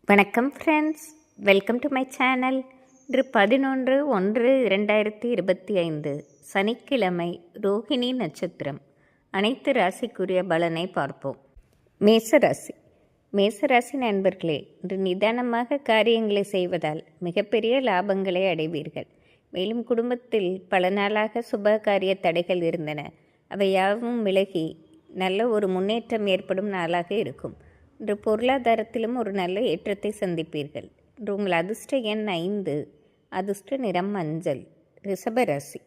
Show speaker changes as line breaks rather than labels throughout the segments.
வணக்கம் friends, welcome to my channel. இன்று 11/1/2025 சனிக்கிழமை, ரோஹிணி நட்சத்திரம். அனைத்து ராசிக்குரிய பலனை பார்ப்போம். மேசராசி. மேசராசி நண்பர்களே, இன்று நிதானமாக காரியங்களை செய்வதால் மிகப்பெரிய லாபங்களை அடைவீர்கள். மேலும் குடும்பத்தில் பல நாளாக சுப காரிய தடைகள் இருந்தன, அவை யாவும் விலகி நல்ல ஒரு முன்னேற்றம் ஏற்படும் நாளாக இருக்கும். இன்று பொருளாதாரத்திலும் ஒரு நல்ல ஏற்றத்தை சந்திப்பீர்கள். இன்று உங்கள் அதிர்ஷ்ட எண் 5, அதிர்ஷ்ட நிறம் மஞ்சள். ரிஷபராசி.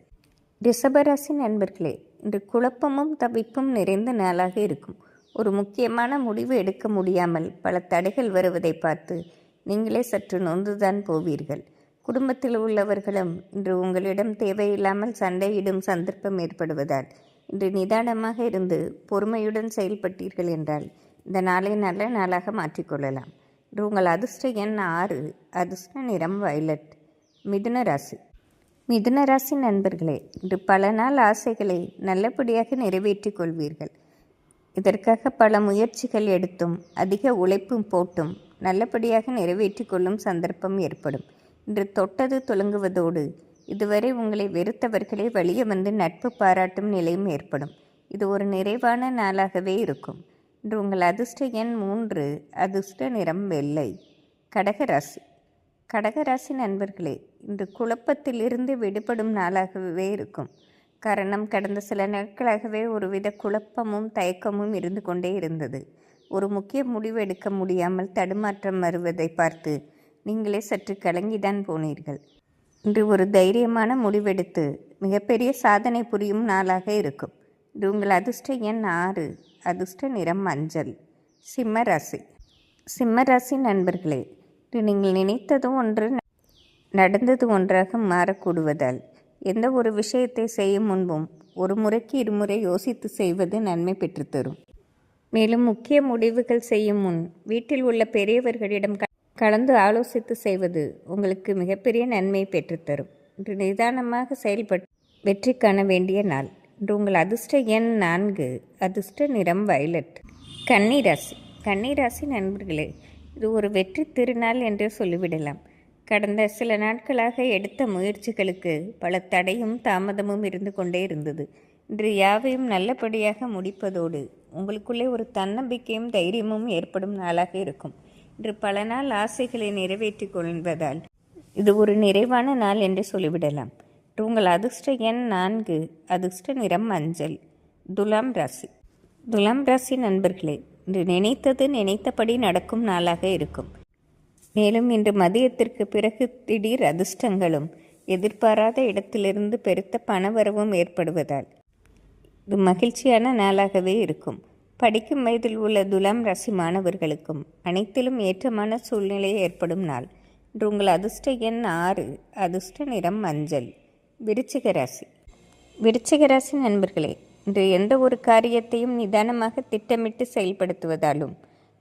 ரிஷபராசி நண்பர்களே, இன்று குழப்பமும் தவிப்பும் நிறைந்த நாளாக இருக்கும். ஒரு முக்கியமான முடிவு எடுக்க முடியாமல் பல தடைகள் வருவதை பார்த்து நீங்களே சற்று நொந்துதான் போவீர்கள். குடும்பத்தில் உள்ளவர்களும் இன்று உங்களிடம் தேவையில்லாமல் சண்டையிடும் சந்தர்ப்பம் ஏற்படுவதால் இன்று நிதானமாக இருந்து பொறுமையுடன் செயல்பட்டீர்கள் என்றால் இந்த நாளை நல்ல நாளாக மாற்றிக்கொள்ளலாம். இன்று உங்கள் அதிர்ஷ்ட எண் 6, அதிர்ஷ்ட நிறம் வயலட். மிதுன ராசி. மிதுன ராசி நண்பர்களே, இன்று பல நாள் ஆசைகளை நல்லபடியாக நிறைவேற்றிக் கொள்வீர்கள். இதற்காக பல முயற்சிகள் எடுத்தும் அதிக உழைப்பும் போட்டும் நல்லபடியாக நிறைவேற்றி கொள்ளும் சந்தர்ப்பம் ஏற்படும். இன்று தொட்டது துலங்குவதோடு இதுவரை உங்களை வெறுத்தவர்களே வழிய வந்து நட்பு பாராட்டும் நிலையும் ஏற்படும். இது ஒரு நிறைவான நாளாகவே இருக்கும். இன்று உங்கள் அதிர்ஷ்ட எண் 3, அதிர்ஷ்ட நிறம் வெள்ளை. கடகராசி. கடகராசி நண்பர்களே, இன்று குழப்பத்திலிருந்து விடுபடும் நாளாகவே இருக்கும். காரணம், கடந்த சில நாட்களாகவே ஒருவித குழப்பமும் தயக்கமும் இருந்து கொண்டே இருந்தது. ஒரு முக்கிய முடிவு எடுக்க முடியாமல் தடுமாற்றம் வருவதை பார்த்து நீங்களே சற்று கலங்கிதான் போனீர்கள். இன்று ஒரு தைரியமான முடிவெடுத்து மிகப்பெரிய சாதனை புரியும் நாளாக இருக்கும். இது உங்கள் அதிர்ஷ்ட எண் 6, அதிர்ஷ்ட நிறம் மஞ்சள். சிம்மராசி. சிம்மராசி நண்பர்களே, இது நீங்கள் நினைத்தது ஒன்று நடந்தது ஒன்றாக மாறக்கூடுவதால் எந்த ஒரு விஷயத்தை செய்யும் முன்பும் ஒரு முறைக்கு இருமுறை யோசித்து செய்வது நன்மை பெற்றுத்தரும். மேலும் முக்கிய முடிவுகள் செய்யும் முன் வீட்டில் உள்ள பெரியவர்களிடம் கலந்து ஆலோசித்து செய்வது உங்களுக்கு மிகப்பெரிய நன்மையை பெற்றுத்தரும். இன்று நிதானமாக செயல்பட்டு வெற்றி காண வேண்டிய நாள். இன்று உங்கள் அதிர்ஷ்ட எண் 4, அதிர்ஷ்ட நிறம் வயலட். கன்னிராசி. கன்னிராசி நண்பர்களே, இது ஒரு வெற்றி திருநாள் என்று சொல்லிவிடலாம். கடந்த சில நாட்களாக எடுத்த முயற்சிகளுக்கு பல தடையும் தாமதமும் இருந்து கொண்டே இருந்தது. இன்று யாவையும் நல்லபடியாக முடிப்பதோடு உங்களுக்குள்ளே ஒரு தன்னம்பிக்கையும் தைரியமும் ஏற்படும் நாளாக இருக்கும். இன்று பல நாள் ஆசைகளை நிறைவேற்றி கொள்வதால் இது ஒரு நிறைவான நாள் என்று சொல்லிவிடலாம். உங்கள் அதிர்ஷ்ட எண் 4, அதிர்ஷ்ட நிறம் மஞ்சள். துலாம் ராசி. துலாம் ராசி நண்பர்களே, இன்று நினைத்தது நினைத்தபடி நடக்கும் நாளாக இருக்கும். மேலும் இன்று மதியத்திற்கு பிறகு திடீர் அதிர்ஷ்டங்களும் எதிர்பாராத இடத்திலிருந்து பெருத்த பணவரவும் ஏற்படுவதால் இது மகிழ்ச்சியான நாளாகவே இருக்கும். படிக்கும் வயதில் உள்ள துலாம் ராசி மாணவர்களுக்கும் அனைத்திலும் ஏற்றமான சூழ்நிலை ஏற்படும் நாள். இன்று உங்கள் அதிர்ஷ்ட எண் 6, அதிர்ஷ்ட நிறம் மஞ்சள். விருச்சிக ராசி. விருச்சிக ராசி நண்பர்களே, இன்று எந்த ஒரு காரியத்தையும் நிதானமாக திட்டமிட்டு செயல்படுத்துவதாலும்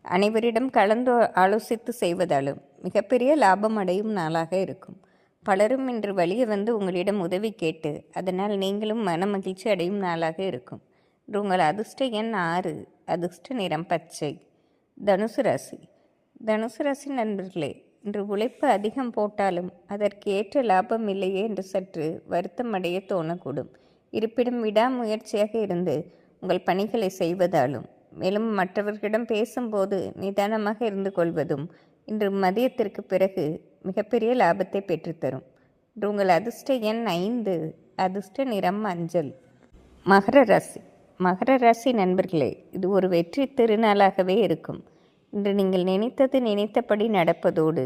அனைவரிடம் கலந்து ஆலோசித்து செய்வதாலும் மிகப்பெரிய லாபம் அடையும் நாளாக இருக்கும். பலரும் இன்று வழியே வந்து உங்களிடம் உதவி கேட்டு அதனால் நீங்களும் மன மகிழ்ச்சி அடையும் நாளாக இருக்கும். இன்று உங்கள் அதிர்ஷ்ட எண் 6, அதிர்ஷ்ட நிறம் பச்சை. தனுசு ராசி. தனுசு ராசி நண்பர்களே, இன்று உழைப்பு அதிகம் போட்டாலும் அதற்கு ஏற்ற லாபம் இல்லையே என்று சற்று வருத்தம் அடைய தோணக்கூடும். இருப்பினும் விடாமுயற்சியாக இருந்து உங்கள் பணிகளை செய்வதாலும் மேலும் மற்றவர்களிடம் பேசும்போது நிதானமாக இருந்து கொள்வதும் இன்று மதியத்திற்கு பிறகு மிகப்பெரிய லாபத்தை பெற்றுத்தரும். இன்று உங்கள் அதிர்ஷ்ட எண் 5, அதிர்ஷ்ட நிறம் மஞ்சள். மகர ராசி. மகர ராசி நண்பர்களே, இது ஒரு வெற்றி திருநாளாகவே இருக்கும். இன்று நீங்கள் நினைத்தது நினைத்தபடி நடப்பதோடு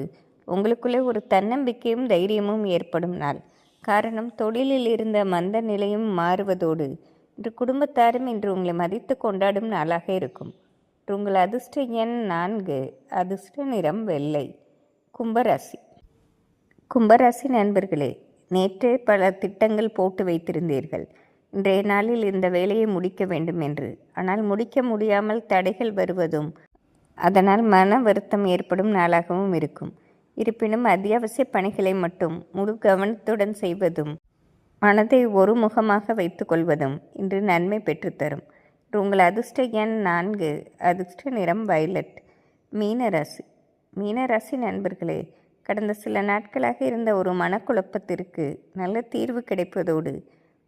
உங்களுக்குள்ளே ஒரு தன்னம்பிக்கையும் தைரியமும் ஏற்படும் நாள். காரணம், தொழிலில் இருந்த மந்த நிலையும் மாறுவதோடு இன்று குடும்பத்தாரும் இன்று உங்களை மதித்து கொண்டாடும் நாளாக இருக்கும். உங்கள் அதிர்ஷ்ட எண் 4, அதிர்ஷ்ட நிறம் வெள்ளை. கும்பராசி. கும்பராசி நண்பர்களே, நேற்றே பல திட்டங்கள் போட்டு வைத்திருந்தீர்கள் இன்றைய நாளில் இந்த வேலையை முடிக்க வேண்டும் என்று. ஆனால் முடிக்க முடியாமல் தடைகள் வருவதும் அதனால் மன வருத்தம் ஏற்படும் நாளாகவும் இருக்கும். இருப்பினும் அத்தியாவசிய பணிகளை மட்டும் முழு கவனத்துடன் செய்வதும் மனதை ஒருமுகமாக வைத்து கொள்வதும் இன்று நன்மை பெற்றுத்தரும். உங்கள் அதிர்ஷ்ட எண் 4, அதிர்ஷ்ட நிறம் வயலட். மீனராசி. மீனராசி நண்பர்களே, கடந்த சில நாட்களாக இருந்த ஒரு மனக்குழப்பத்திற்கு நல்ல தீர்வு கிடைப்பதோடு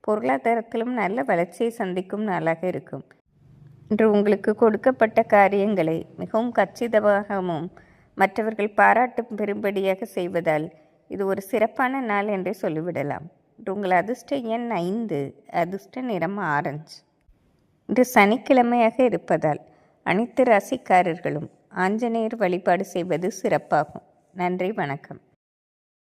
பொருளாதாரத்திலும் நல்ல வளர்ச்சியை சந்திக்கும் நாளாக இருக்கும். இன்று உங்களுக்கு கொடுக்கப்பட்ட காரியங்களை மிகவும் கச்சிதமாகவும் மற்றவர்கள் பாராட்டும் பெறும்படியாக செய்வதால் இது ஒரு சிறப்பான நாள் என்றே சொல்லிவிடலாம். இன்று உங்கள் அதிர்ஷ்ட எண் 5, அதிர்ஷ்ட நிறம் ஆரஞ்சு. இன்று சனிக்கிழமையாக இருப்பதால் அனைத்து ராசிக்காரர்களும் ஆஞ்சநேயர் வழிபாடு செய்வது சிறப்பாகும். நன்றி, வணக்கம்.